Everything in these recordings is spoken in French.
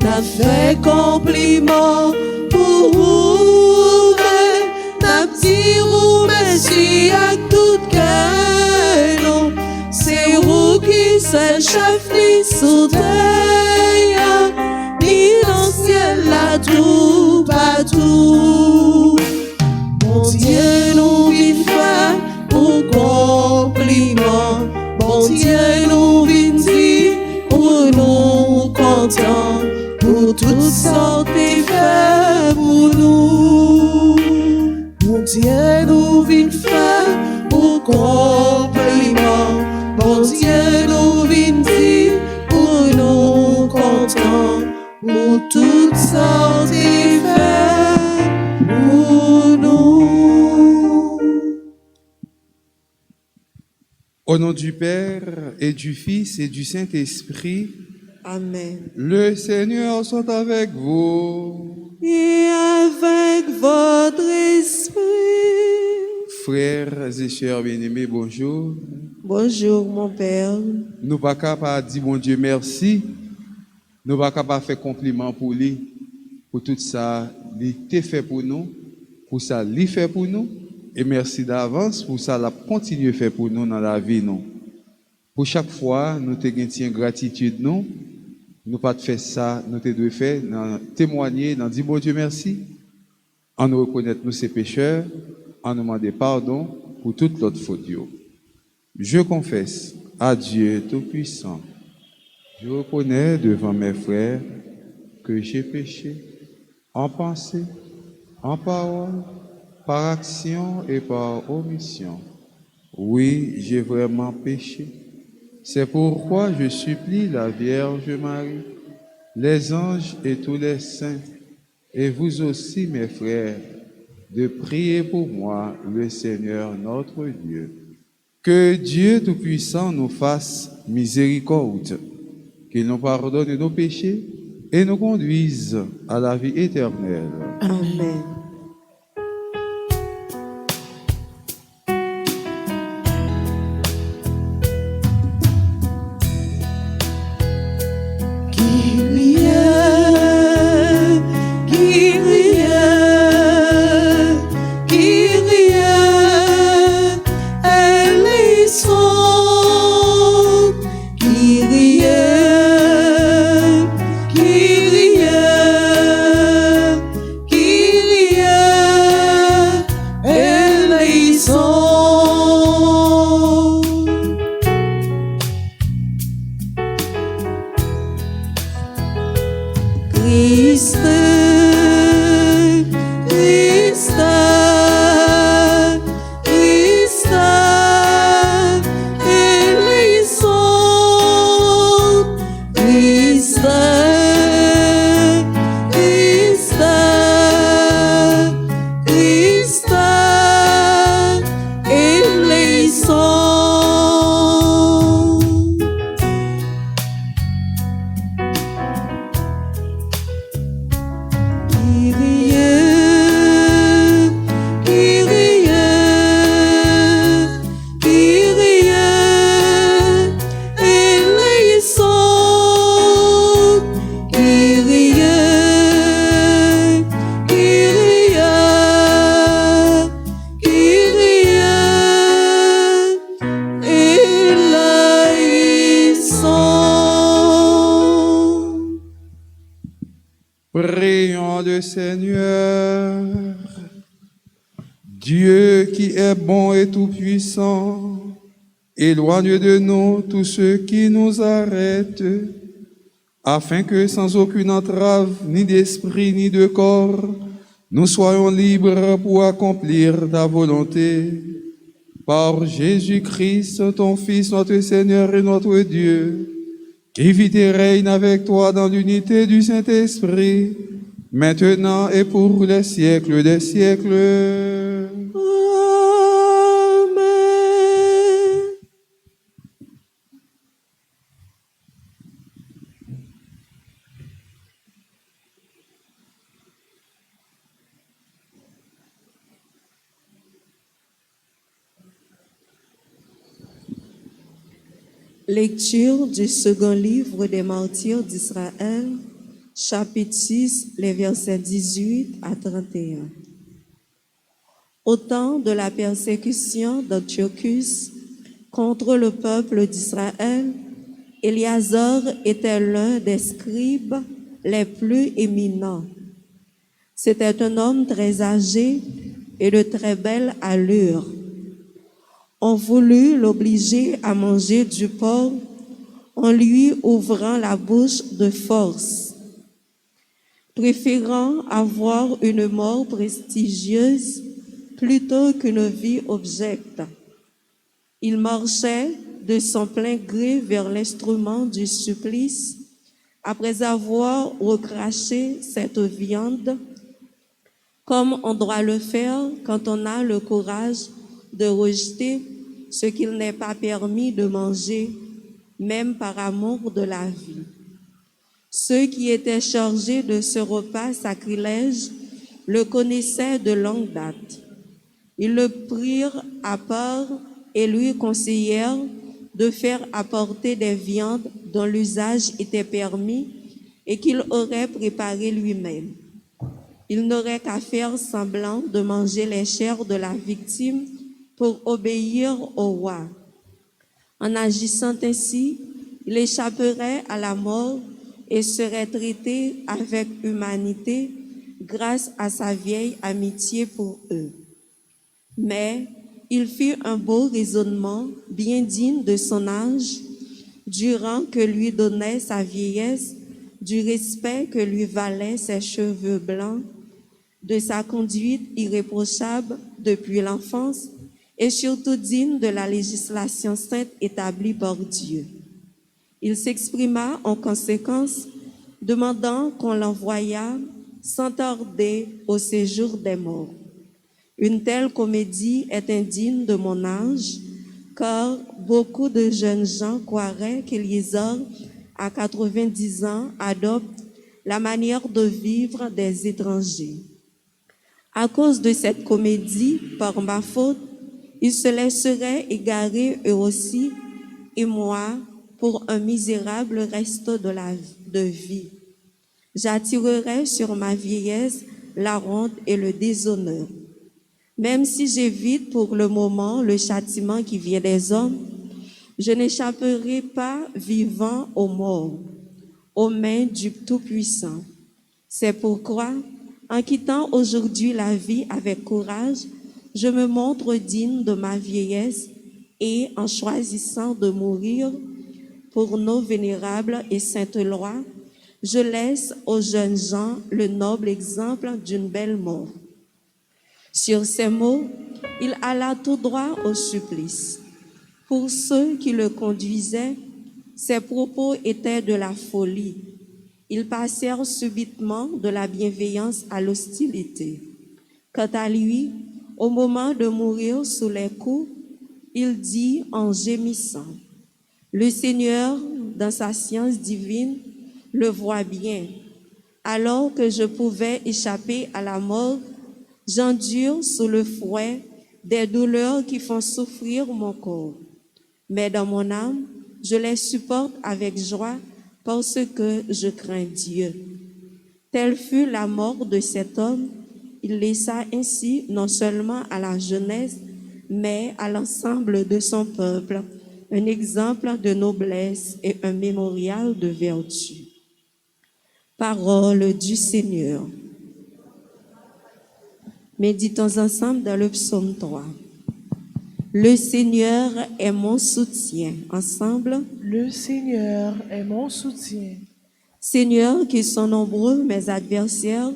n'a fait compliment pour vous, n'a dit vous merci à tout cœur, non. C'est vous qui seul chef ni sous terre, ni dans le ciel là tout partout. Mon Dieu nous vient faire pour compliment, mon Dieu nous vient dire pour nous contents, pour toutes sortes de faits pour nous. Mon Dieu nous vient faire pour compliment, mon Dieu nous vient dire pour nous contents, pour toutes sortes de faits pour nous. Au nom du Père et du Fils et du Saint-Esprit, Amen. le Seigneur soit avec vous. Et avec votre esprit. Frères et sœurs bien-aimés, bonjour. Bonjour mon Père. Nous pas capables de dire bon Dieu merci. Nous pas capables de faire compliment pour lui, pour tout ça, il t'a fait pour nous, pour ça, il fait pour nous. Et merci d'avance pour ça, la continue faire pour nous dans la vie. Nous. Pour chaque fois, nous te gagnons gratitude. Nous pas faire ça, nous te devons faire, témoigner, nous dire bon Dieu merci, en nous reconnaître nous ces pécheurs, en nous demander pardon pour toute notre faute. Je confesse à Dieu Tout-Puissant, je reconnais devant mes frères que j'ai péché en pensée, en parole, par action et par omission. Oui, j'ai vraiment péché. C'est pourquoi je supplie la Vierge Marie, les anges et tous les saints, et vous aussi, mes frères, de prier pour moi, le Seigneur notre Dieu. Que Dieu Tout-Puissant nous fasse miséricorde, qu'il nous pardonne nos péchés et nous conduise à la vie éternelle. Amen. Prions le Seigneur. Dieu qui est bon et tout-puissant, éloigne de nous tous ceux qui nous arrêtent, afin que sans aucune entrave, ni d'esprit, ni de corps, nous soyons libres pour accomplir ta volonté. Par Jésus-Christ, ton Fils, notre Seigneur et notre Dieu, qui vit et règne avec toi dans l'unité du Saint-Esprit, maintenant et pour les siècles des siècles. Amen. Lecture du second livre des martyrs d'Israël, chapitre 6, les versets 18 à 31. Au temps de la persécution d'Antiochus contre le peuple d'Israël, Éliazar était l'un des scribes les plus éminents. C'était un homme très âgé et de très belle allure. On voulut l'obliger à manger du porc en lui ouvrant la bouche de force. Préférant avoir une mort prestigieuse plutôt qu'une vie abjecte, il marchait de son plein gré vers l'instrument du supplice après avoir recraché cette viande, comme on doit le faire quand on a le courage de rejeter ce qu'il n'est pas permis de manger, même par amour de la vie. Ceux qui étaient chargés de ce repas sacrilège le connaissaient de longue date. Ils le prirent à part et lui conseillèrent de faire apporter des viandes dont l'usage était permis et qu'il aurait préparé lui-même. Il n'aurait qu'à faire semblant de manger les chairs de la victime pour obéir au roi. En agissant ainsi, il échapperait à la mort et serait traité avec humanité grâce à sa vieille amitié pour eux. Mais il fit un beau raisonnement bien digne de son âge, du rang que lui donnait sa vieillesse, du respect que lui valaient ses cheveux blancs, de sa conduite irréprochable depuis l'enfance et surtout digne de la législation sainte établie par Dieu. Il s'exprima en conséquence, demandant qu'on l'envoyât sans tarder au séjour des morts. Une telle comédie est indigne de mon âge, car beaucoup de jeunes gens croiraient qu'Éliazar, à 90 ans, adopte la manière de vivre des étrangers. À cause de cette comédie, par ma faute, ils se laisseraient égarer eux aussi, et moi, pour un misérable reste de vie. J'attirerai sur ma vieillesse la honte et le déshonneur. Même si j'évite pour le moment le châtiment qui vient des hommes, je n'échapperai pas vivant aux morts, aux mains du Tout-Puissant. C'est pourquoi, en quittant aujourd'hui la vie avec courage, je me montre digne de ma vieillesse et en choisissant de mourir pour nos vénérables et saintes lois, je laisse aux jeunes gens le noble exemple d'une belle mort. Sur ces mots, il alla tout droit au supplice. Pour ceux qui le conduisaient, ses propos étaient de la folie. Ils passèrent subitement de la bienveillance à l'hostilité. Quant à lui, au moment de mourir sous les coups, il dit en gémissant, « Le Seigneur, dans sa science divine, le voit bien. Alors que je pouvais échapper à la mort, j'endure sous le fouet des douleurs qui font souffrir mon corps. Mais dans mon âme, je les supporte avec joie parce que je crains Dieu. » Telle fut la mort de cet homme. Il laissa ainsi non seulement à la jeunesse, mais à l'ensemble de son peuple un exemple de noblesse et un mémorial de vertu. Parole du Seigneur. Méditons ensemble dans le psaume 3. Le Seigneur est mon soutien. Ensemble. Le Seigneur est mon soutien. Seigneur, qui sont nombreux mes adversaires,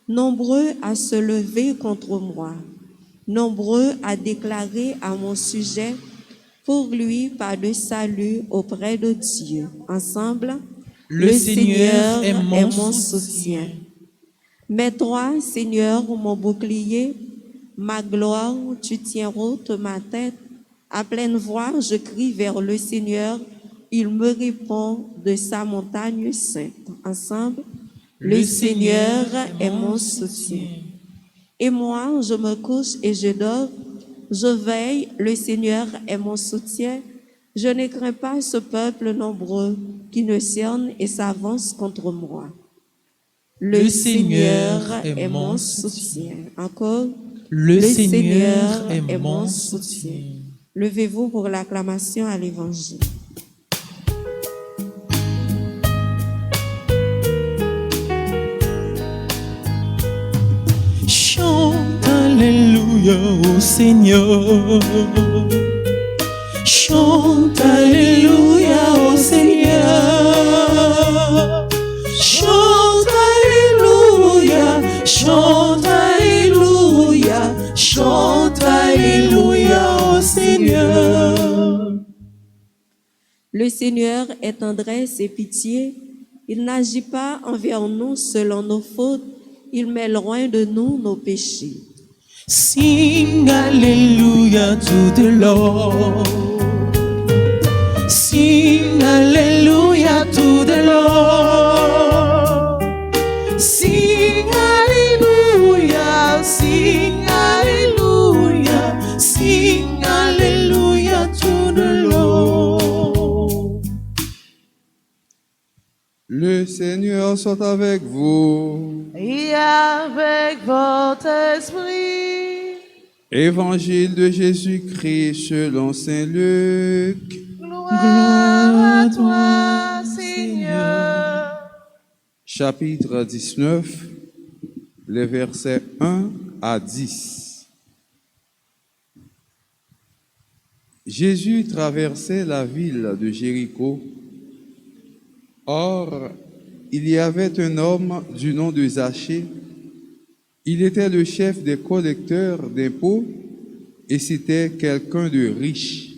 nombreux à se lever contre moi, nombreux à déclarer à mon sujet, pour lui pas de salut auprès de Dieu. Ensemble. Le Seigneur est mon soutien. Mais toi, Seigneur, mon bouclier, ma gloire, tu tiens haute ma tête. À pleine voix, je crie vers le Seigneur. Il me répond de sa montagne sainte. Ensemble, le Seigneur est mon soutien. Et moi, je me couche et je dors. Je veille, le Seigneur est mon soutien. Je ne crains pas ce peuple nombreux qui me cerne et s'avance contre moi. Le Seigneur est mon soutien. Encore. Le Seigneur est mon soutien. soutien. Levez-vous pour l'acclamation à l'Évangile. Chante Alléluia au Seigneur. Chante Alléluia au Seigneur. Chante Alléluia. Chante Alléluia. Chante Alléluia au Seigneur. Le Seigneur est tendresse et pitié. Il n'agit pas envers nous selon nos fautes. Il met loin de nous nos péchés. Sing Alléluia to the Lord. Sing Alléluia to the Lord. Sing Alléluia, sing Alléluia, sing Alléluia to the Lord. Le Seigneur soit avec vous. Et avec votre esprit. Évangile de Jésus-Christ selon Saint Luc. Gloire à toi, Seigneur. Chapitre 19, les versets 1 à 10. Jésus traversait la ville de Jéricho. Or, il y avait un homme du nom de Zachée. Il était le chef des collecteurs d'impôts et c'était quelqu'un de riche.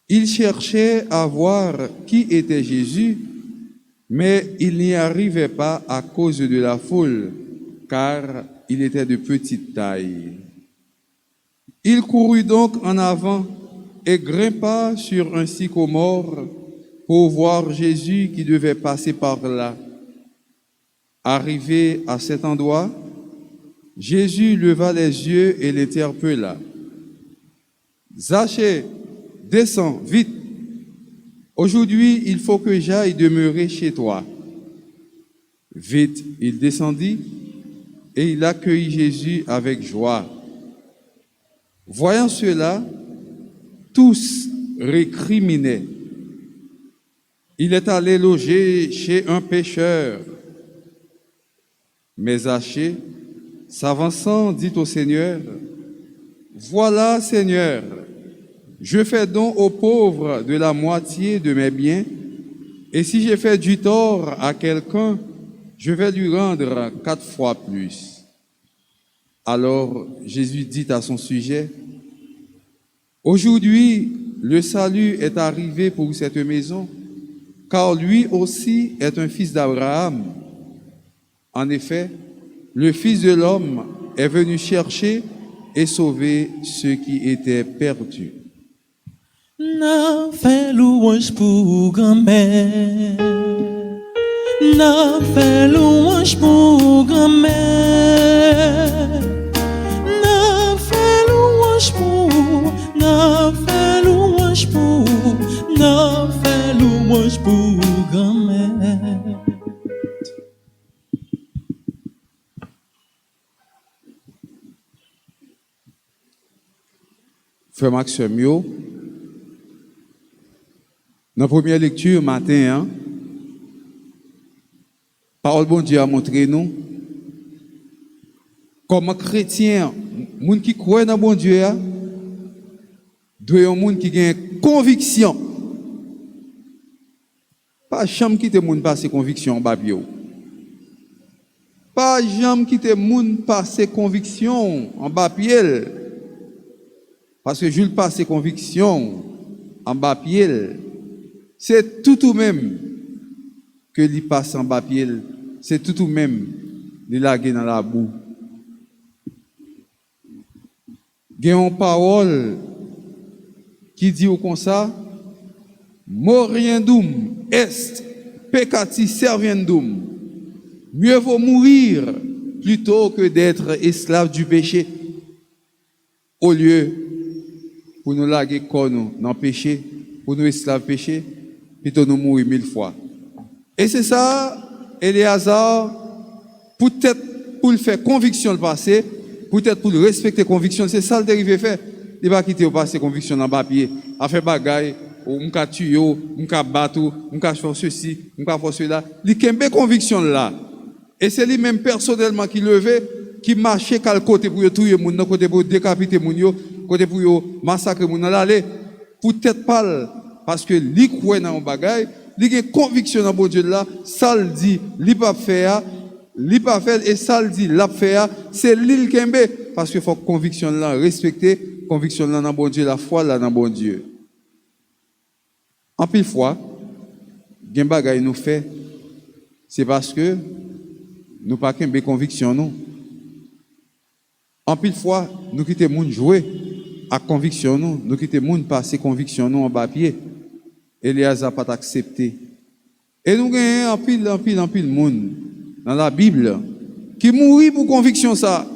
Il cherchait à voir qui était Jésus, mais il n'y arrivait pas à cause de la foule, car il était de petite taille. Il courut donc en avant et grimpa sur un sycomore pour voir Jésus qui devait passer par là. Arrivé à cet endroit, Jésus leva les yeux et l'interpella. « Zachée, descends, vite. Aujourd'hui, il faut que j'aille demeurer chez toi. » Vite, il descendit et il accueillit Jésus avec joie. Voyant cela, tous récriminaient. Il est allé loger chez un pécheur. Mais Zachée, s'avançant, dit au Seigneur, « Voilà, Seigneur, je fais don aux pauvres de la moitié de mes biens, et si j'ai fait du tort à quelqu'un, je vais lui rendre 4 fois plus. » Alors Jésus dit à son sujet, « Aujourd'hui, le salut est arrivé pour cette maison, car lui aussi est un fils d'Abraham. En effet, le Fils de l'homme est venu chercher et sauver ceux qui étaient perdus. » Na fait louange pour grand-mère. Na fait louange pour grand-mère. Na fait louange pour. Na fait louange pour. Na fait louange pour grand-mère. Frère Maxime, yo, dans la première lecture matin, parole bon Dieu a montré nous comment chrétien, moun qui croit dans bon Dieu, doit être un monde qui a une conviction. Pas jamais quitter moun passer conviction en babio. Pas jamais quitter moun passer conviction en bapiel. Parce que Jules passe ses convictions en bas pied, c'est tout ou même que lui passe en bas pied, c'est tout ou même de laguer dans la boue. Il y a une parole qui dit comme ça, moriendum est peccati serviendum. Mieux vaut mourir plutôt que d'être esclave du péché. Au lieu pour nous laguer comme nous dans le péché, pour nous esclaves péché, plutôt nous mourir 1000 fois. Et c'est ça, Éléazar, peut-être pour le faire conviction le passé, peut-être pour le respecter conviction, c'est ça le dérivé fait. Il va quitter au passé conviction dans le papier, à faire bagaille, ou m'ka tuer, m'ka battre, m'ka faire ceci, m'ka faire cela. Il kembe conviction là. Et c'est lui-même personnellement qui levait, qui marchait qu'à côté pour tuer moun, côté pour décapiter moun yo, côté pour massacrer moun là aller. Peut-être pas parce que li croit dans un bagaille, li a conviction dans bon Dieu là, ça le dit, li pas faire, li pas faire et ça le dit, l'a faire, c'est l'île kembe parce que faut conviction là respecter, conviction là dans bon Dieu, la foi là dans bon Dieu. En pile fois, gen bagay nous fait, c'est parce que nous pas kembe conviction nous. En pile fois, nous quittons moun jouer à conviction nous quittons moun passer conviction nous en papier. Éléazar pas accepté. Et nous gagnons en pile moun dans la Bible qui mourit pour conviction ça.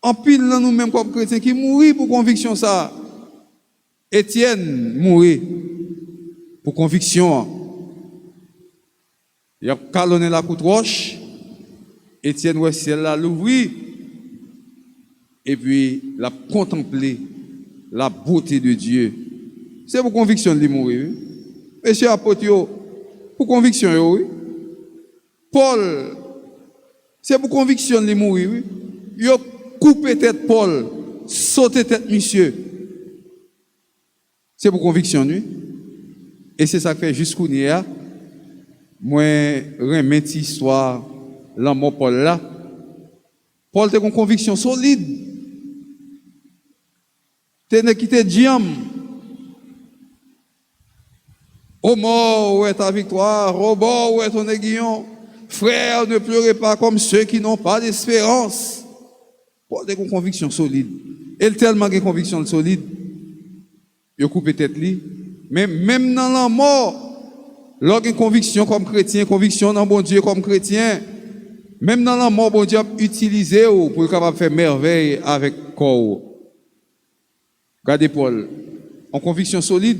En pile dans nous-mêmes comme chrétiens qui mourit pour conviction ça. Étienne mourit pour conviction. Il a calonné la coupe roche. Étienne ouais ciel là l'ouvrit et puis l'a contemplé la beauté de Dieu. C'est pour conviction de mourir. Oui? Monsieur apôtre, pour conviction, oui. Paul, c'est pour conviction de mourir. Oui? Il a coupé tête Paul, sauté tête monsieur. C'est pour conviction, oui. Et c'est ça que fait jusqu'au nia. Moi, remets cette histoire, l'amour Paul là. Paul a une conviction solide. Tu n'as quitté Diam. Au mort, où est ta victoire? Au bord, où est ton aiguillon? Frère, ne pleurez pas comme ceux qui n'ont pas d'espérance. Paul a une conviction solide. Et tellement de conviction solide, il coupe tête li. Mais même dans la mort, lorsqu'il y a une conviction comme chrétien, conviction dans bon Dieu comme chrétien, même dans la mort, bon Dieu a utilisé pour capable faire merveille avec corps. Regardez Paul, en conviction solide,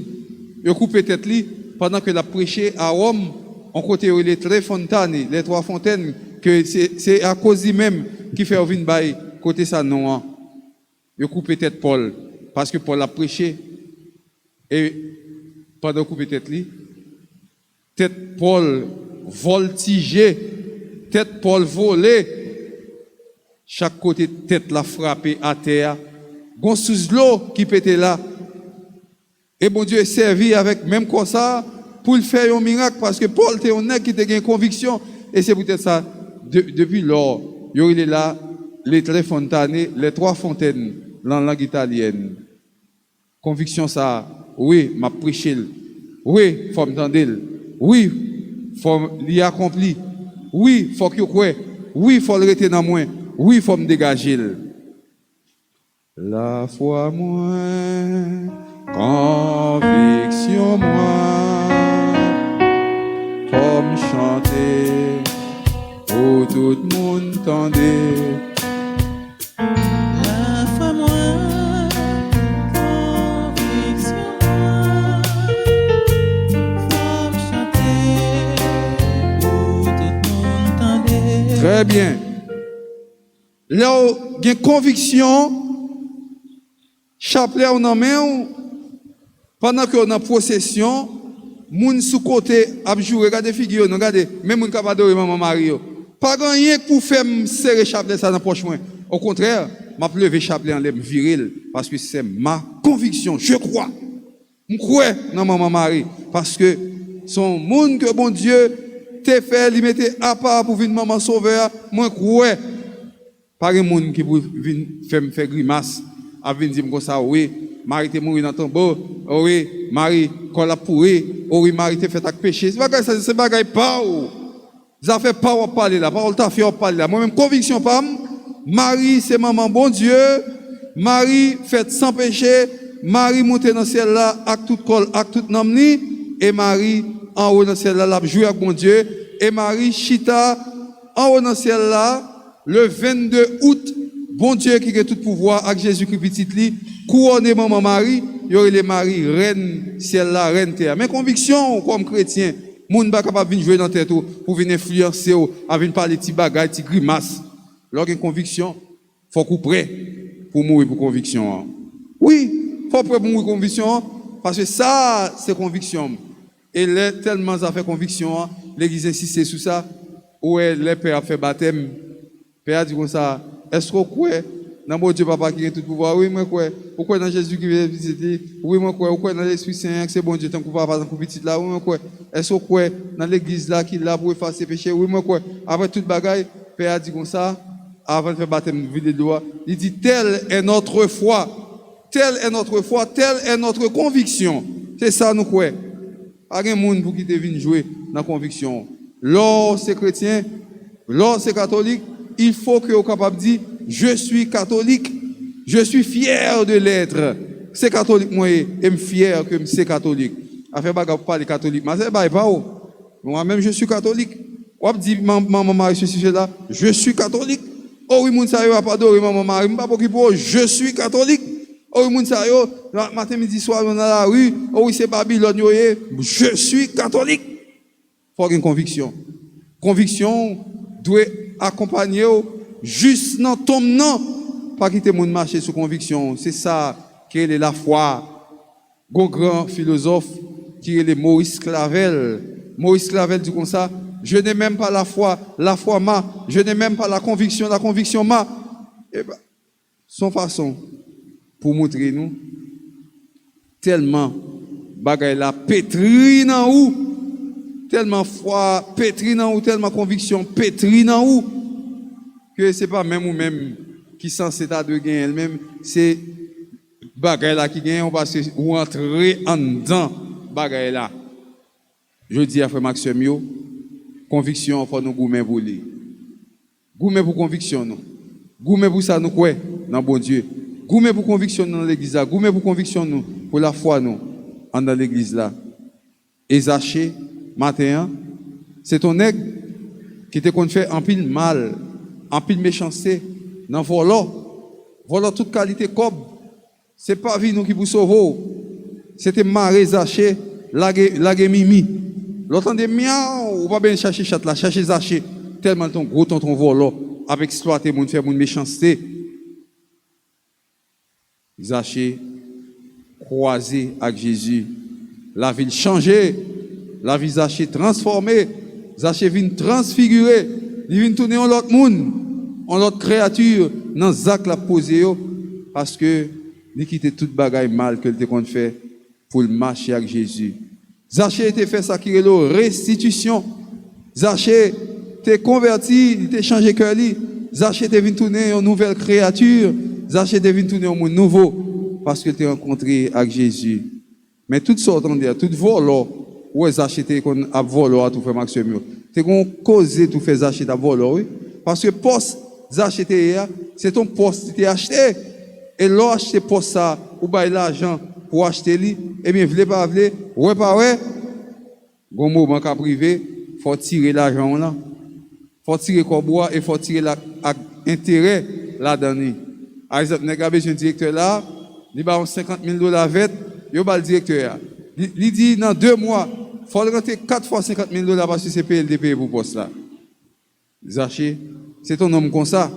il coupe tête li pendant que la prêché à Rome, en côté où il est très fontaine, les trois fontaines, que c'est à cause de même qui fait venir bail côté ça non. Il coupe tête Paul parce que Paul a prêché et pendant couper tête li, tête Paul voltigé, tête Paul volé, chaque côté tête la frappé à terre, gon sous l'eau qui pétait là. Et bon Dieu est servi avec même comme ça pour le faire un miracle parce que Paul était un qui a une conviction et c'est peut-être ça depuis lors, il est là les très fontanés, les trois fontaines dans la langue italienne. Conviction ça, oui, m'a prêché. Oui, faut m'entendre. Oui, faut l'y accomplir. Oui, faut que croire. Oui, faut le rester dans moi. Oui, faut me dégager. La foi moi, conviction moi, comme chanter, pour tout le monde tendait. La foi moi, conviction moi, faut chanter, pour tout le monde entendait. Très bien. Là où il y a une conviction, chapelet en main, pendant qu'on est en possession, moun sous côté a joué, regardez figure, regardez, même moun capable de maman Mario. Pas rien pour faire serrer chapelet ça dans poche moi. Au contraire, m'a levé chapelet en l'air viril parce que c'est ma conviction, je crois. Je crois dans maman Marie parce que son monde que bon Dieu t'a fait, il mettait à part pour venir maman sauveur, moi crois. Pas un monde qui pour venir faire grimace, à venir dire comme ça, oui, Marie t'est mort dans ton beau, oui, Marie, quand la pourri, oui, Marie t'est fait avec péché. C'est bagaille pas ou. Ça fait pas ou parler là, parole t'a fait ou parler là. Moi-même, conviction pas, Marie, c'est maman bon Dieu, Marie faite sans péché, Marie montée dans le ciel là, avec tout col, avec tout namni, et Marie en haut dans le ciel là, l'a joué avec bon Dieu, et Marie chita en haut dans le ciel là, le 22 août, bon Dieu qui a tout pouvoir avec Jésus-Christ petit li, couronné maman Marie, il y aurait les Marie, reine ciel là, reine terre. Mais conviction comme chrétien, Moun pas capable venir jouer dans tête pour venir influencer ou à venir parler de petits bagages, de petites grimaces. Lorsqu'il y a une conviction, faut qu'on prêt pour mourir pour conviction. Oui, faut prêt pour mourir pour conviction parce que ça c'est conviction. Et là tellement ça fait conviction, l'église insiste sur ça. Ouais, les pères a fait baptême. Père a dit comme ça, est-ce qu'on croit dans mon Dieu papa qui a tout pouvoir? Oui, moi crois. Pourquoi dans Jésus qui vient visiter? Oui, moi crois. Pourquoi dans l'Esprit Saint que c'est bon Dieu tant qu'on papa tant qu'on petit là? Oui, moi crois. Est-ce qu'on croit dans l'église là qui est là pour effacer péché? Oui, moi crois. Après toute bagaille, Père a dit comme ça, avant de faire baptême de de loi, il dit telle est notre foi. Telle est notre foi, telle est notre conviction. C'est ça nous croyons. Pas de monde pour qui te vienne jouer dans la conviction. Lorsque c'est chrétien, lorsque c'est catholique, il faut que vous capable de dire je suis catholique, je suis fier de l'être. C'est catholique moi et je suis fier que c'est catholique. Afin pas parler catholique, mais c'est pas moi-même je suis catholique. On dit maman Marie ceci là, je suis catholique. Oh oui, moun sa yo a pas adoré maman Marie, pas pour qui pour je suis catholique. Oh oui, moun sa yo matin midi soir on dans la rue, oh oui c'est Babylone yo, je suis catholique. Faut une conviction. Conviction doit accompagner juste dans ton nom, pas quitter mon marché sous conviction. C'est ça qui est la foi. Un grand philosophe qui est Maurice Clavel. Maurice Clavel dit comme ça, je n'ai même pas la foi m'a, je n'ai même pas la conviction m'a. Et ben, son façon pour montrer nous tellement bagay la pétri dans ou tellement foi pétri dans ou tellement conviction pétri dans ou que c'est pas même ou même qui censé ta de gagner elle-même, c'est bagay là qui gagne parce que ou entrer en dedans bagay là. Je dis à frère Maxime yo, conviction faut nous goumer pour lui. Goumer pour conviction nous. Goumer pour ça nous quoi dans bon Dieu. Goumer pour conviction dans l'église là, goumer pour conviction nous pour la foi nous en dans l'église là. Et Zaché matin, c'est ton nègre qui te compte fait en pile mal, en pile méchanceté, dans volant toute qualité cob. C'est pas vie nous qui vous sauve. C'était maré Zaché, lague mimi. L'autre de miaou, ou pas bien chercher chat là, chercher Zaché, tellement ton gros ton volant, avec exploiter mon faire mon méchanceté. Zaché croisé avec Jésus, la ville changée. La vie Zaché transformée, Zaché vient transfigurer, il vient tourner en l'autre monde, en l'autre créature, dans Zach la posé, parce que il quitté toute bagaille mal que il compte faire pour marcher avec Jésus. Zaché était fait ça qui est la restitution. Zaché était converti, il était changé cœur lui. Zaché était venu tourner en nouvelle créature. Zaché était venu tourner en monde nouveau parce que il était rencontré avec Jésus. Mais toutes sortes de tout vol où est acheté qu'on a volé à tout faire Maxime. C'est qu'on cause tout fait acheter à voler, oui. Parce que poste acheté c'est ton poste qui est acheté. Et là acheter poste ça ou bail l'argent pour acheter lui, eh bien vle pas vle, ouais pas ouais. Gon moment ka privé, faut tirer l'argent là. Faut tirer quoi bois et faut tirer l'intérêt là-dedans. Par exemple, nèg a besoin directeur là, il ba $50,000 vet, yo ba le directeur. Il dit dans 2 mois, il faut rentrer 4 fois $50,000 parce que c'est PLDP pour poste là. Zaché, c'est ton homme comme ça.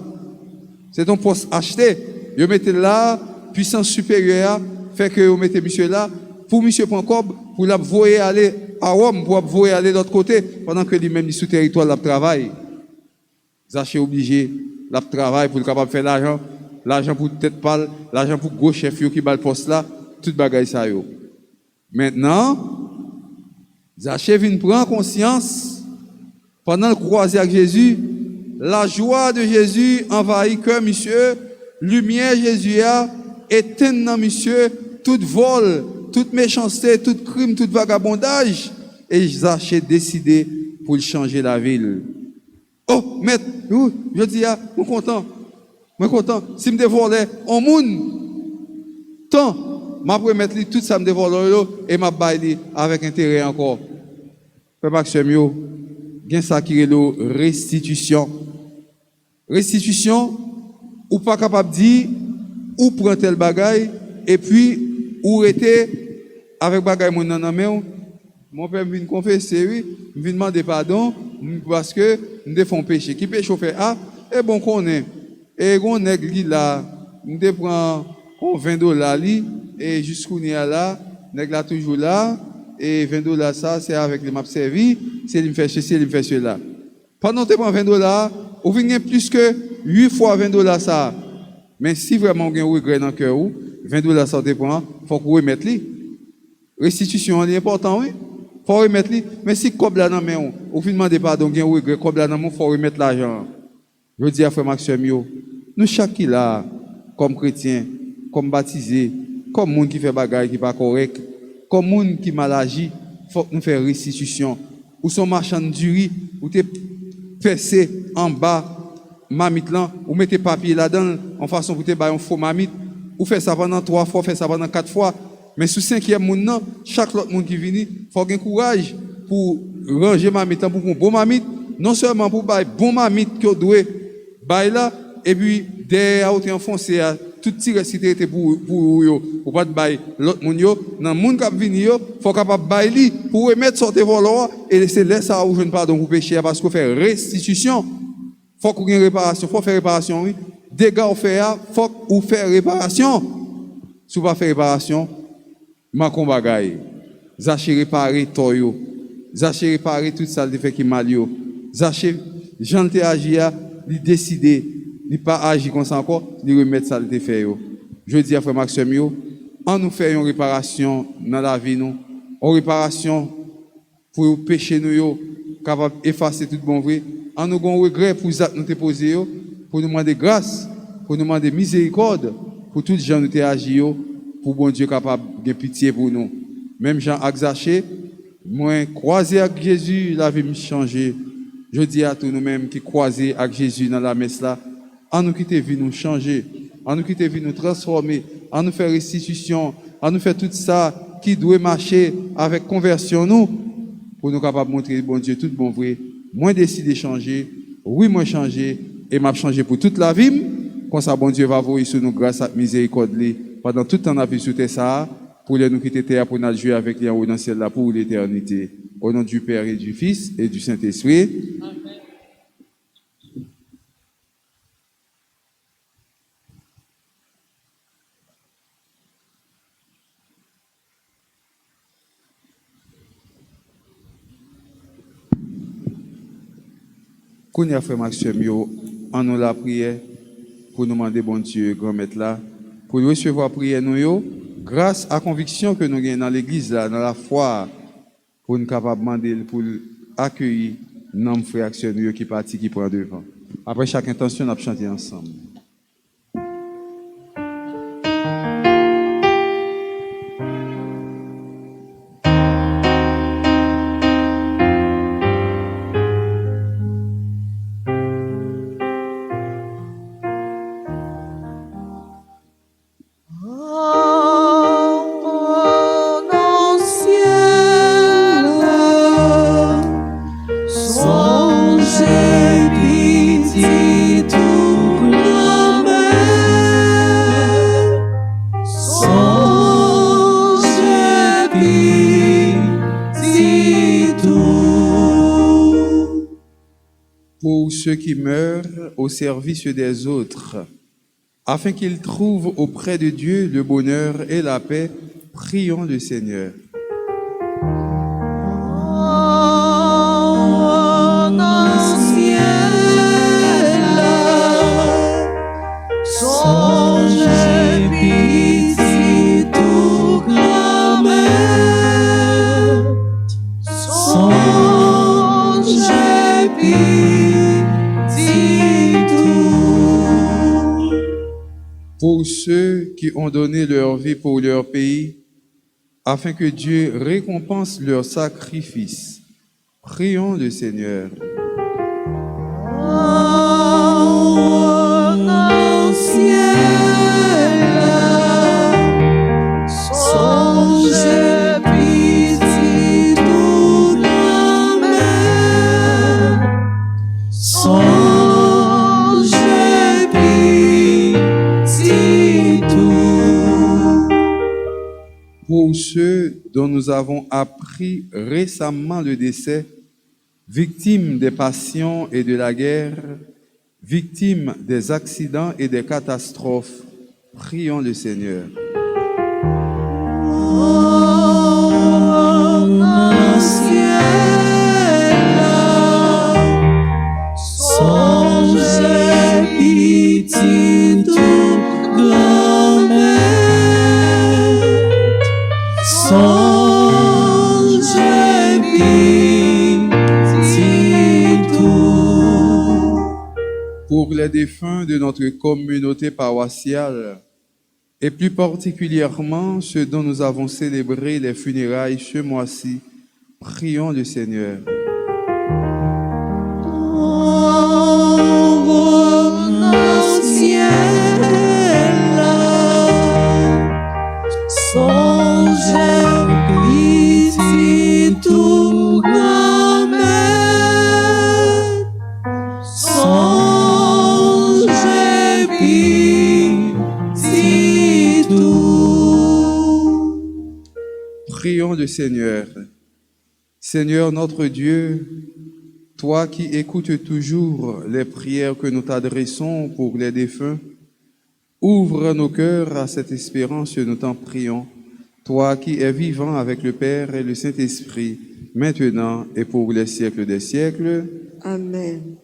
C'est ton poste acheté. Vous mettez là, puissance supérieure, fait que vous mettez monsieur là, pour monsieur Pancob, pour la voyer aller à Rome, pour voyer aller de l'autre côté, pendant que lui-même, sous territoire, la travail. Zaché obligé, la travail pour le capable de faire l'argent, l'argent pour tête pâle, l'argent pour gros chef qui bat le poste là, tout bagaille ça yo. Maintenant, Zaché vient prendre conscience, pendant le croisé avec Jésus, la joie de Jésus envahit cœur monsieur, lumière Jésus a éteint dans monsieur tout vol, toute méchanceté, tout crime, tout vagabondage, et Zaché décidé pour changer la ville. Oh, maître, je dis, je suis content. Si je me volé, on moun, tant. Je vais mettre tout ça me dévoile et je vais avec intérêt encore. Père Maxime, il y a ça qui est la restitution. Restitution, ou pas capable de dire, ou prendre tel bagaille, et puis, ou rester avec bagaille mon nan main, Mon père vient confesser, oui, vient demander pardon parce que nous fait un péché. Qui péché fait ah et bon qu'on est. Et on nèg li là, nous prend $20 li et jusqu'où n'y a là, nèg là toujours là et $20 ça c'est avec les m'a servi, c'est lui me fait ceci, lui me fait cela. Pendant que tu prends $20, ou vient plus que 8 fois $20 ça. Mais si vraiment vous avez un regret dans le cœur, $20 ça dépend, il faut que vous remettez li. Restitution est important, oui. Il faut remettre li. Mais si comme là dans main, vous demandez pardon, vous avez un regret, comme là dans main, il faut remettre l'argent. Je dis à frère Maxime, nous chaque qui là, comme chrétien, comme baptisé, comme monde qui fait bagaille qui pas correct, comme monde qui mal agi, faut que nous fassions restitution. Ou son marchand du riz, ou t'es fessé en bas, mamite là, ou mettez papier là-dedans, en façon pour te bailler un faux mamite, ou fait ça pendant 3 fois, fait ça pendant 4 fois. Mais sous 5e monde, chaque autre monde qui vient, il faut avoir courage pour ranger mamite là, pour un bon mamite, non seulement pour bailler bon mamite que doit bailler là, et puis derrière, vous enfoncé à tout petit récité pour pas de bailler l'autre monde, dans le monde qui vient, il faut capable bailler pour remettre sortir volant et laisser ça ou je ne pardon pour pécher parce qu'on fait restitution. Faut qu'on ait réparation, faut faire réparation, oui. Dégâts au fait, faut qu'on faire réparation. Si vous pas faire réparation, ma combagaille. Zaché réparer toyo. Zaché réparer tout ça le fait qui mal yo. Zaché Jean te agi a, il décider, il pas agir comme ça encore, il remettre ça le fait yo. Je dis à frère Maxime yo, en nous faire une réparation dans la vie nous, une réparation pour pécher nous yo, capable effacer tout bon vrai. En nous avons regret pour nous te poser, pour nous demander grâce, pour nous demander miséricorde, pour tous les gens nous te agir, pour bon Dieu capable de pitié pour nous. Même Jean Axaché, moi croisé avec Jésus, la vie me changé. Je dis à tous nous-mêmes qui croisés avec Jésus dans la messe là, en nous quitter vie nous changer, en nous quitter vie nous transformer, en nous faire restitution, en nous faire tout ça qui doit marcher avec conversion nous, pour nous capables de montrer bon Dieu tout bon vrai. Moi décidé de changer, oui moi changer et m'a changé pour toute la vie. Comme ça bon Dieu va voir sur nous grâce à miséricorde pendant tout le temps vie sur terre ça pour les nous quitter terre pour nous jouer avec les en haut dans le ciel là pour l'éternité. Au nom du Père et du Fils et du Saint-Esprit. Amen. Qu'on a fait Maxime, en nous la prière pour nous demander bon Dieu, grand maître là, pour recevoir prière nous, grâce à la conviction que nous avons dans l'église là, dans la foi, pour nous capables de demander pour accueillir nos frères actionnaires qui partent, qui prennent devant. Après chaque intention, on a chanté ensemble. Pour ceux qui meurent au service des autres, afin qu'ils trouvent auprès de Dieu le bonheur et la paix, prions le Seigneur. Pour ceux qui ont donné leur vie pour leur pays, afin que Dieu récompense leur sacrifice, prions le Seigneur. Pour ceux dont nous avons appris récemment le décès, victime des passions et de la guerre, victime des accidents et des catastrophes, prions le Seigneur. Mon ciel, songez pitié tout grand-mère, songez pitié tout. Pour les défunts de notre communauté paroissiale, et plus particulièrement ceux dont nous avons célébré les funérailles ce mois-ci, prions le Seigneur. Mon ciel, songez pitié tout grand-mère, songez pitié tout. Prions le Seigneur. Seigneur notre Dieu, toi qui écoutes toujours les prières que nous t'adressons pour les défunts, ouvre nos cœurs à cette espérance, nous t'en prions. Toi qui es vivant avec le Père et le Saint-Esprit, maintenant et pour les siècles des siècles. Amen.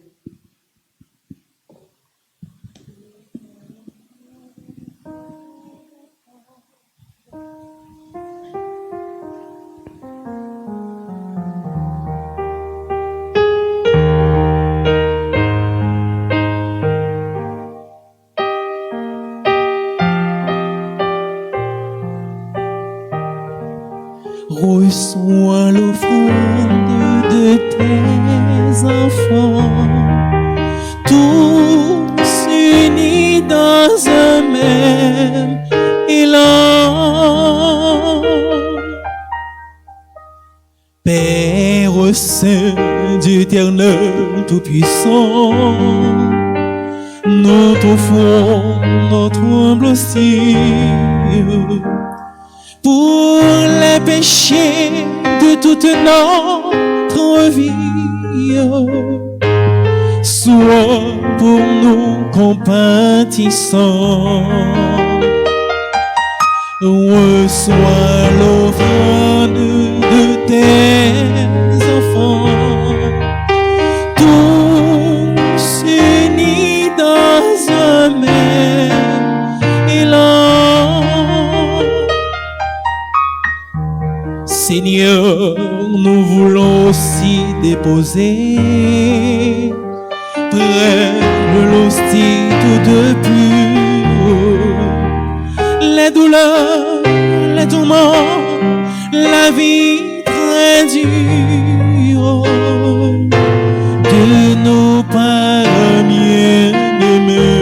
Reçois l'offrande de tes enfants, tous unis dans un même élan. Père Saint, Dieu éternel tout-puissant, nous t'offrons notre humble style pour les péchés de toute notre vie. Sois pour nous compatissant. Reçois l'offrande de tes enfants, tous unis dans un même élan. Seigneur, nous voulons aussi déposer près de l'hostie tout de pur les douleurs, les tourments, la vie très dure de nos parents bien-aimés.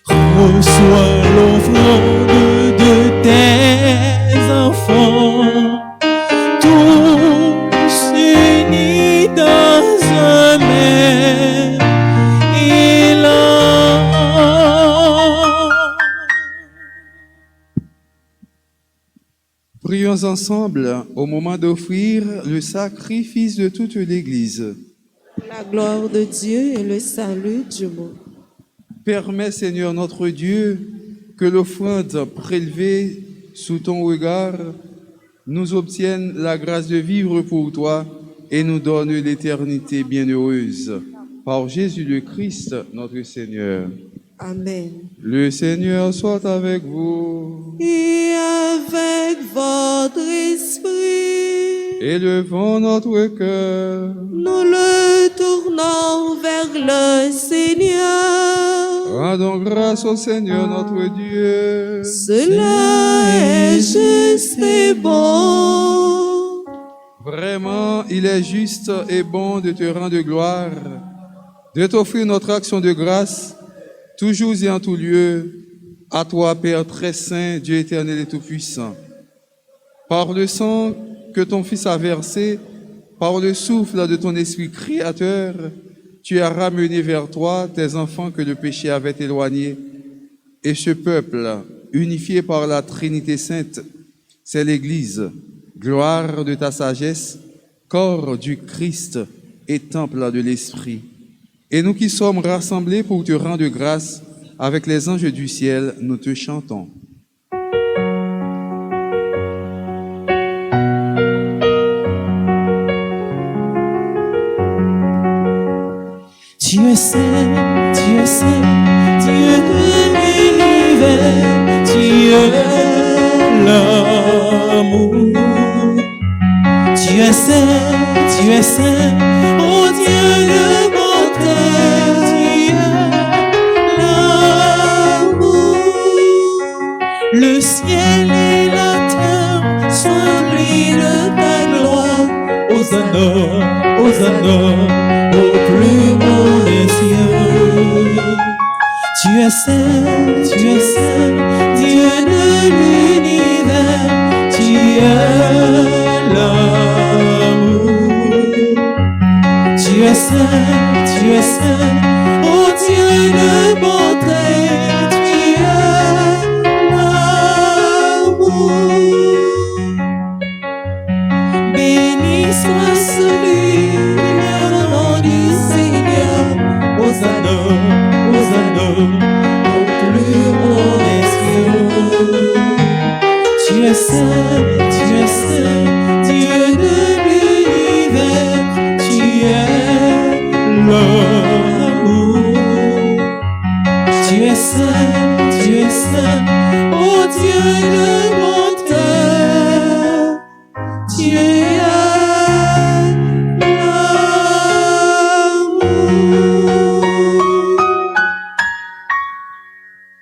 Reçois l'offrande de tes enfants, tous unis dans un même élan. Prions ensemble au moment d'offrir le sacrifice de toute l'Église. La gloire de Dieu et le salut du monde. Permets, Seigneur notre Dieu, que l'offrande prélevée sous ton regard nous obtienne la grâce de vivre pour toi et nous donne l'éternité bienheureuse. Par Jésus le Christ, notre Seigneur. Amen. Le Seigneur soit avec vous. Et avec votre esprit, Élevons notre cœur. nous le tournons vers le Seigneur. Rendons grâce au Seigneur notre Dieu. Cela est juste et bon. Vraiment, il est juste et bon de te rendre gloire, de t'offrir notre action de grâce, toujours et en tout lieu, à toi, Père très saint, Dieu éternel et tout-puissant. Par le sang que ton Fils a versé, par le souffle de ton Esprit créateur, tu as ramené vers toi tes enfants que le péché avait éloignés, et ce peuple unifié par la Trinité Sainte, c'est l'Église, gloire de ta sagesse, corps du Christ et temple de l'Esprit. Et nous qui sommes rassemblés pour te rendre grâce, avec les anges du ciel, nous te chantons. Tu es saint, Dieu de l'univers, tu es l'amour. Tu es saint, oh Dieu de bonté, tu es l'amour. Le ciel et la terre sont remplis de ta gloire. Hosanna, Hosanna, au plus haut des cieux. Tu es saint, Dieu de l'univers, tu es l'amour. Tu es saint, oh Dieu de bonté, tu es l'amour. Béni soit celui le nom du Seigneur. Hosanna, Hosanna, au plus haut des cieux. Tu es saint, Dieu de l'univers, tu es l'amour. Tu es saint, oh Dieu de bonté, tu es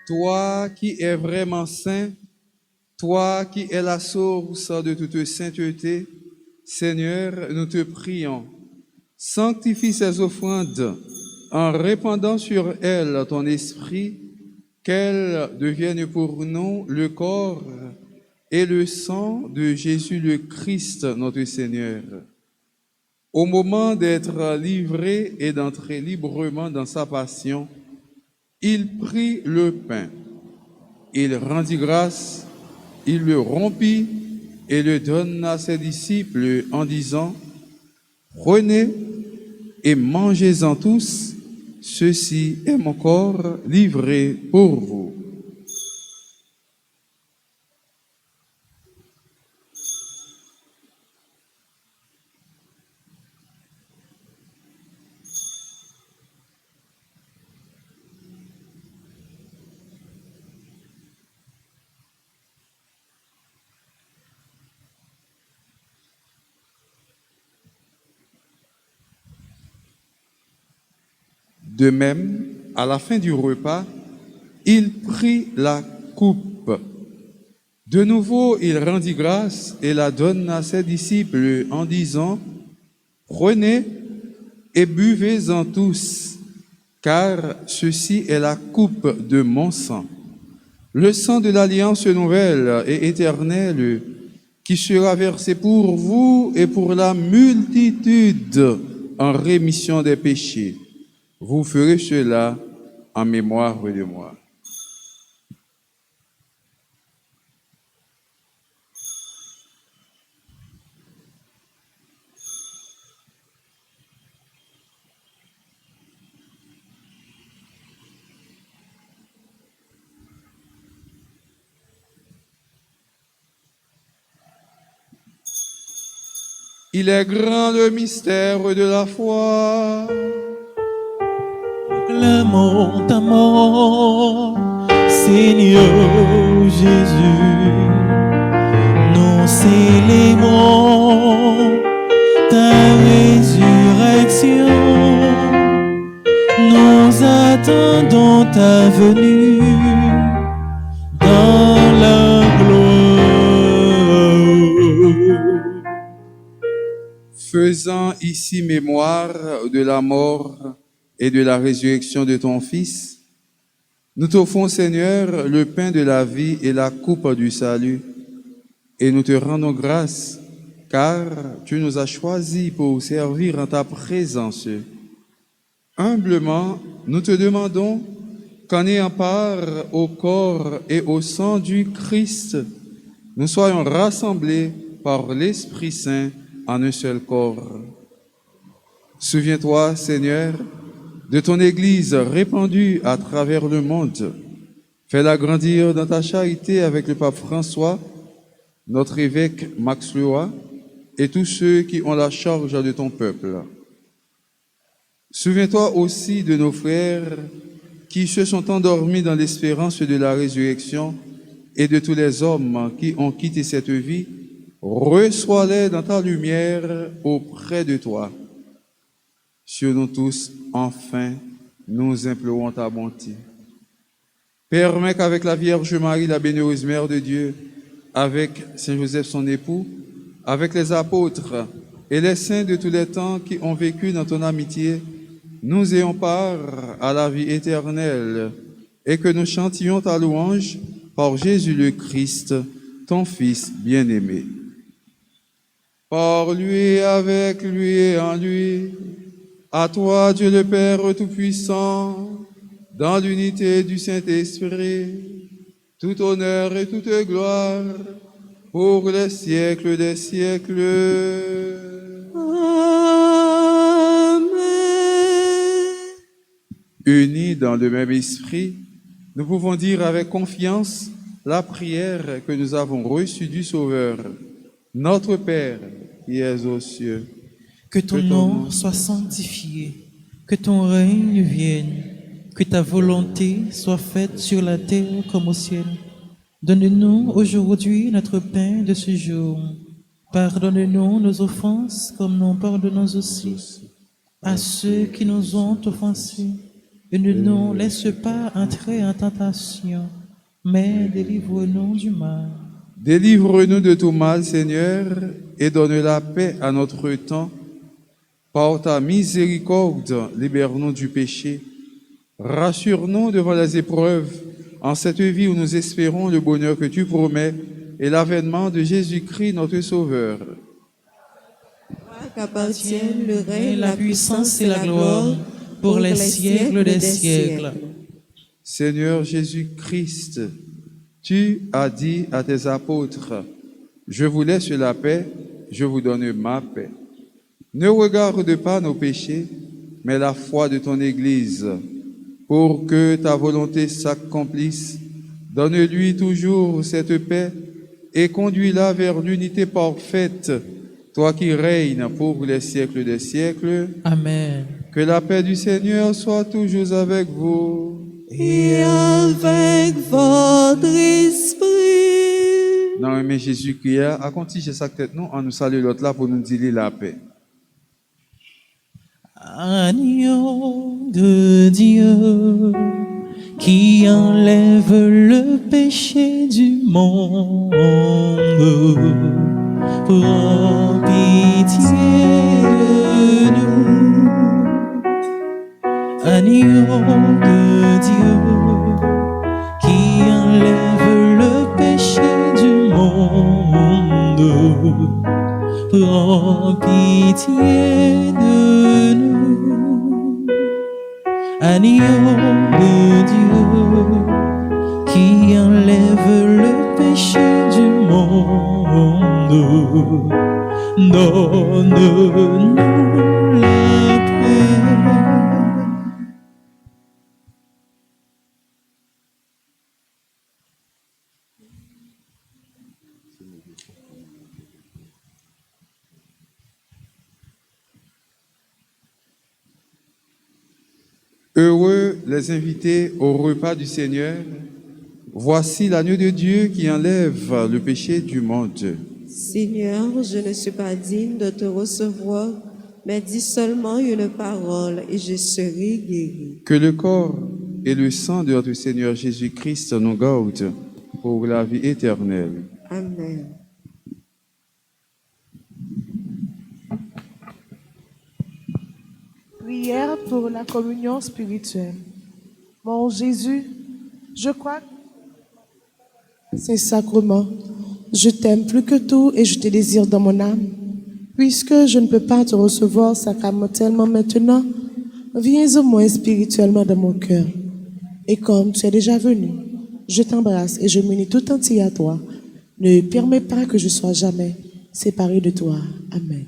Toi qui es vraiment saint, toi qui es la source de toute sainteté, Seigneur, nous te prions, sanctifie ces offrandes en répandant sur elles ton esprit, qu'elles deviennent pour nous le corps et le sang de Jésus le Christ, notre Seigneur. Au moment d'être livré et d'entrer librement dans sa passion, il prit le pain, il rendit grâce, il le rompit et le donna à ses disciples en disant, « Prenez et mangez-en tous, ceci est mon corps livré pour vous. » De même, à la fin du repas, il prit la coupe. De nouveau, il rendit grâce et la donna à ses disciples en disant, « Prenez et buvez-en tous, car ceci est la coupe de mon sang, le sang de l'alliance nouvelle et éternelle, qui sera versé pour vous et pour la multitude en rémission des péchés. Vous ferez cela en mémoire de moi. » Il est grand le mystère de la foi. Proclamons ta mort, Seigneur Jésus. Nous célébrons ta résurrection. Nous attendons ta venue dans la gloire. Faisant ici mémoire de la mort et de la résurrection de ton Fils, nous t'offrons, Seigneur, le pain de la vie et la coupe du salut, et nous te rendons grâce, car tu nous as choisis pour servir en ta présence. Humblement, nous te demandons qu'en ayant part au corps et au sang du Christ, nous soyons rassemblés par l'Esprit Saint en un seul corps. Souviens-toi, Seigneur, de ton Église répandue à travers le monde. Fais-la grandir dans ta charité avec le pape François, notre évêque Max Leroy et tous ceux qui ont la charge de ton peuple. Souviens-toi aussi de nos frères qui se sont endormis dans l'espérance de la résurrection et de tous les hommes qui ont quitté cette vie. Reçois-les dans ta lumière auprès de toi. Sur nous tous, enfin, nous implorons ta bonté. Permets qu'avec la Vierge Marie, la bienheureuse Mère de Dieu, avec Saint Joseph son époux, avec les apôtres et les saints de tous les temps qui ont vécu dans ton amitié, nous ayons part à la vie éternelle et que nous chantions ta louange par Jésus le Christ, ton Fils bien-aimé. Par lui, avec lui et en lui, à toi, Dieu le Père Tout-Puissant, dans l'unité du Saint-Esprit, tout honneur et toute gloire pour les siècles des siècles. Amen. Unis dans le même esprit, nous pouvons dire avec confiance la prière que nous avons reçue du Sauveur. Notre Père, qui es aux cieux, Que ton nom soit sanctifié, que ton règne vienne, que ta volonté soit faite sur la terre comme au ciel. Donne-nous aujourd'hui notre pain de ce jour. Pardonne-nous nos offenses comme nous pardonnons aussi à ceux qui nous ont offensés. Et ne nous laisse pas entrer en tentation, mais délivre-nous du mal. Délivre-nous de tout mal, Seigneur, et donne la paix à notre temps. Par ta miséricorde, libère-nous du péché. Rassure-nous devant les épreuves, en cette vie où nous espérons le bonheur que tu promets et l'avènement de Jésus-Christ, notre Sauveur. Qu'appartiennent le règne, la puissance et la gloire pour les siècles des siècles. Seigneur Jésus-Christ, tu as dit à tes apôtres, « Je vous laisse la paix, je vous donne ma paix. » Ne regarde pas nos péchés, mais la foi de ton Église. Pour que ta volonté s'accomplisse, donne-lui toujours cette paix et conduis-la vers l'unité parfaite, toi qui règnes pour les siècles des siècles. Amen. Que la paix du Seigneur soit toujours avec vous. Et avec votre esprit. Non, mais Jésus qui a continué sa tête, nous, on nous salue l'autre là pour nous dire la paix. Agneau de Dieu qui enlève le péché du monde, prends pitié de nous. Agneau de Dieu qui enlève le péché du monde, prends pitié de nous. Agneau de Dieu qui enlève le péché du monde, donne-nous la paix. Heureux les invités au repas du Seigneur. Voici l'agneau de Dieu qui enlève le péché du monde. Seigneur, je ne suis pas digne de te recevoir, mais dis seulement une parole et je serai guéri. Que le corps et le sang de notre Seigneur Jésus-Christ nous gardent pour la vie éternelle. Amen. Prière pour la communion spirituelle. Mon Jésus, je crois que ces sacrements, je t'aime plus que tout et je te désire dans mon âme. Puisque je ne peux pas te recevoir sacramentellement maintenant, viens au moins spirituellement dans mon cœur. Et comme tu es déjà venu, je t'embrasse et je m'unis tout entier à toi. Ne permets pas que je sois jamais séparé de toi. Amen.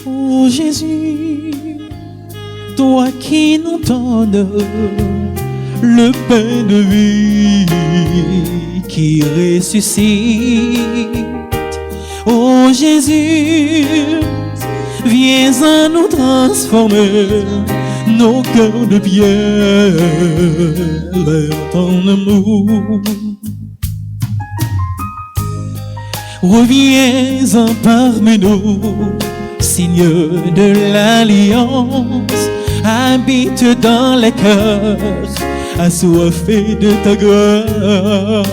Oh Jésus, toi qui nous donnes le pain de vie qui ressuscite. Oh Jésus, viens à nous transformer nos cœurs de pierre en ton amour. Reviens en parmi nous, Seigneur de l'Alliance, habite dans les cœurs, assoiffés de ta grâce.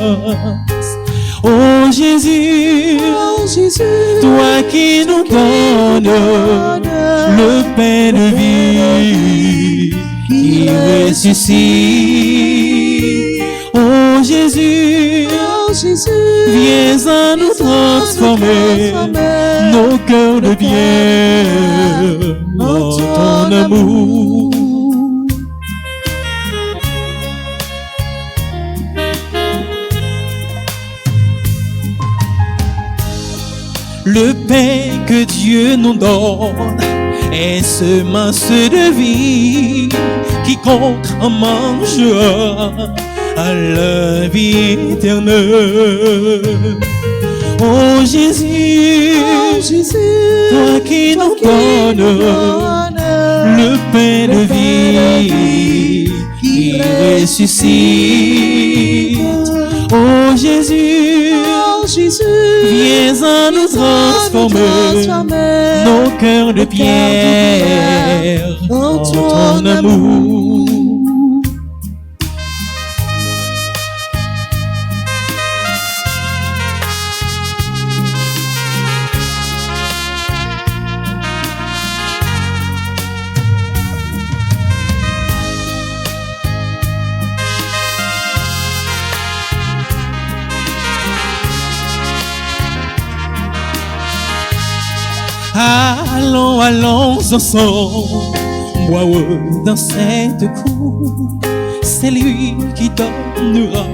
Oh Jésus, toi qui nous donnes le pain de vie qui ressuscite. Oh Jésus, viens à nous transformer nos cœurs de pierre en ton amour. Le pain que Dieu nous donne est semence de vie. Quiconque en mangera à la vie éternelle. Oh Jésus, toi qui nous donnes le pain de vie qui ressuscite. Oh Jésus, viens à nous transformer nos cœurs de pierre en ton amour. Allons, allons ensemble, boire dans cette cour. C'est lui qui donnera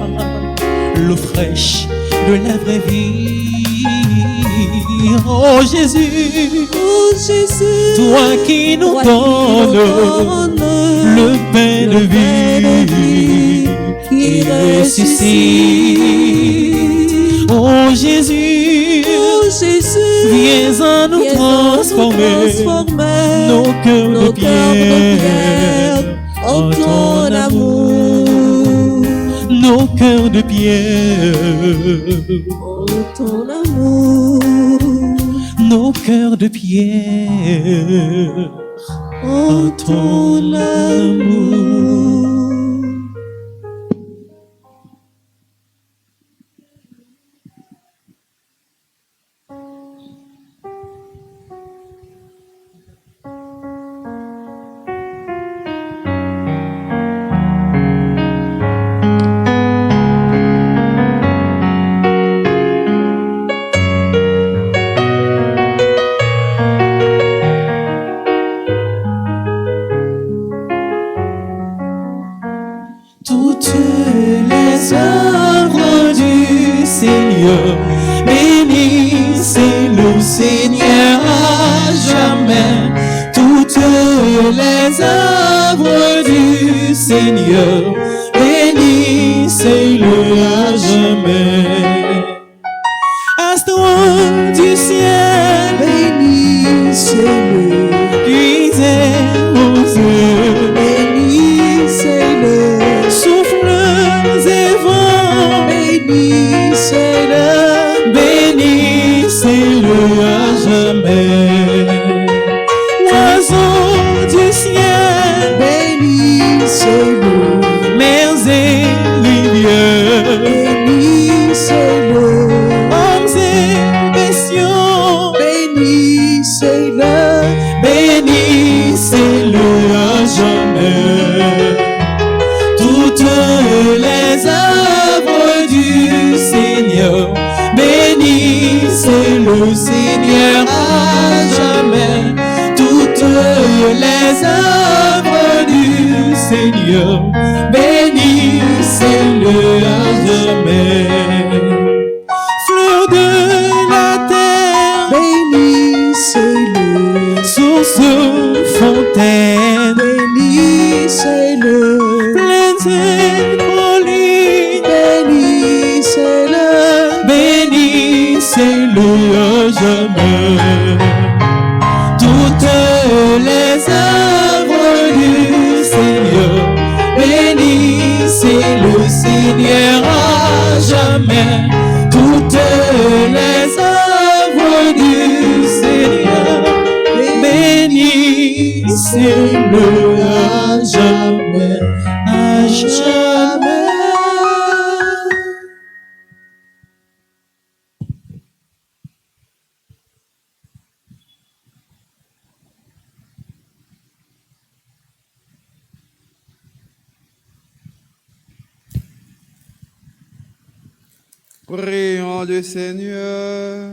l'eau fraîche de la vraie vie. Oh Jésus, toi qui nous donnes le pain de vie qui ressuscite. Oh Jésus, viens à nous transformer nos cœurs de pierre en ton amour. Nos cœurs de pierre en ton amour. Nos cœurs de pierre en ton amour. Toutes les œuvres du Seigneur, bénissez-le Seigneur à jamais. Toutes les œuvres du Seigneur, bénissez-le à jamais. Astres du ciel, bénissez-le. Luisez aux yeux, bénissez-le. Souffles et vents, bénissez-le. Bénissez-le à jamais. Oiseaux du ciel, bénissez-le. les œuvres du Seigneur, bénissez-le à jamais. Fleur de la terre, Bénissez-le, source fontaine, bénissez-le, plaines et collines, bénissez-le, bénissez-le à jamais. Toutes les œuvres du Seigneur, bénissez le Seigneur à jamais. Toutes les œuvres du Seigneur, bénissez-le à jamais, à jamais. Prions le Seigneur.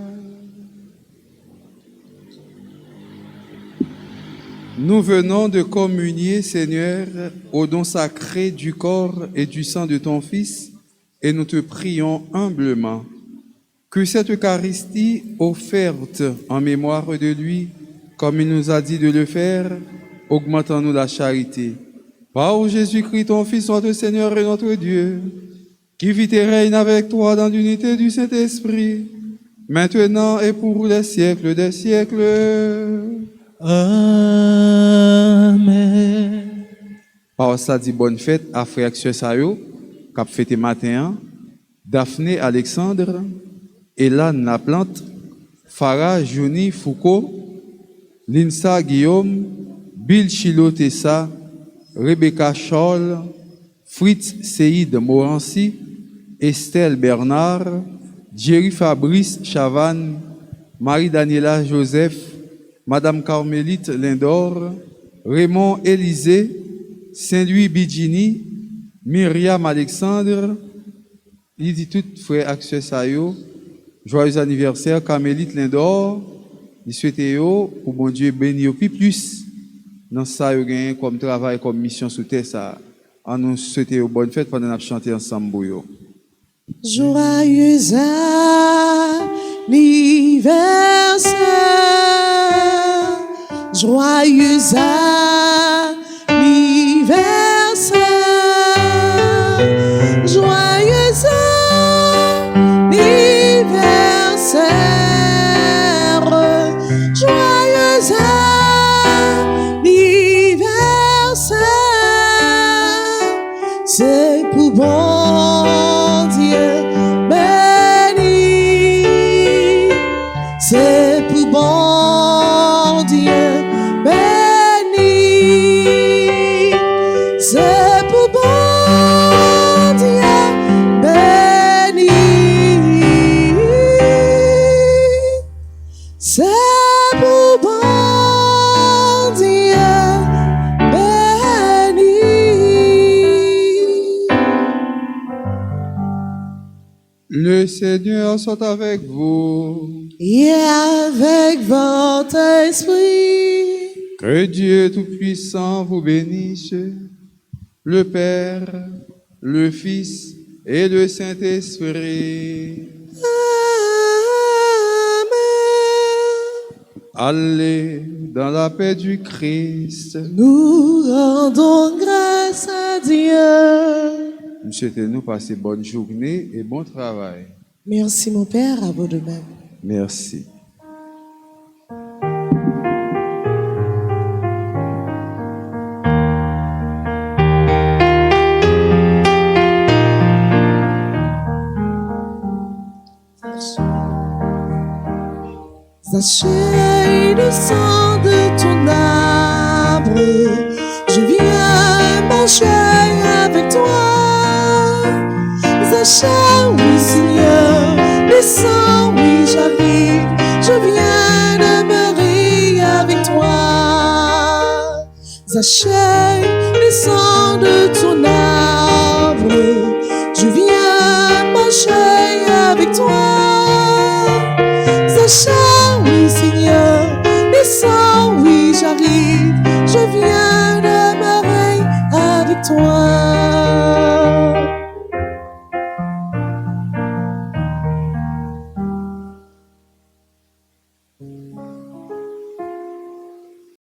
Nous venons de communier, Seigneur, au don sacré du corps et du sang de ton Fils, et nous te prions humblement que cette Eucharistie offerte en mémoire de lui, comme il nous a dit de le faire, augmente en nous la charité. Par Jésus-Christ, ton Fils, notre Seigneur et notre Dieu, qui vit et règne avec toi dans l'unité du Saint-Esprit, maintenant et pour les siècles des siècles. Amen. Par ça dit bonne fête à frère Sayo, qui a fêté matin, Daphné Alexandre, Elan Laplante, Farah Jouni Foucault, Linsa Guillaume, Bill Chilo Tessa, Rebecca Scholl, Fritz Seyd Morancy, Estelle Bernard, Jerry Fabrice Chavannes, Marie-Daniela Joseph, Madame Carmélite Lindor, Raymond Élisée, Saint-Louis Bidjini, Myriam Alexandre, il dit tout frère Axel Sayo, joyeux anniversaire Carmélite Lindor, il souhaite pour bon Dieu bénir plus dans ça comme travail, comme mission sous terre ça. On nous souhaite une bonne fête pendant qu'on chanter ensemble. joyeux anniversaire, joyeux anniversaire, joyeux anniversaire, joyeux anniversaire, c'est pour bon Dieu béni, c'est pour bon Dieu béni, c'est pour bon Dieu béni, c'est pour bon Dieu béni. Le Seigneur soit avec vous. Et avec votre esprit, Que Dieu Tout-Puissant vous bénisse, le Père, le Fils et le Saint-Esprit. Amen. Allez dans la paix du Christ. Nous rendons grâce à Dieu. Nous souhaitons passer bonne journée et bon travail. Merci mon Père, à vous de même. Merci. Sachez le sang de ton arbre, je viens manger avec toi. Sachez, oui Seigneur, le sang, oui j'arrive, je viens demeurer avec toi. Sachez le sang de ton arbre, je viens manger avec toi. Sachez, oui Seigneur, le sang, oui j'arrive, je viens toi.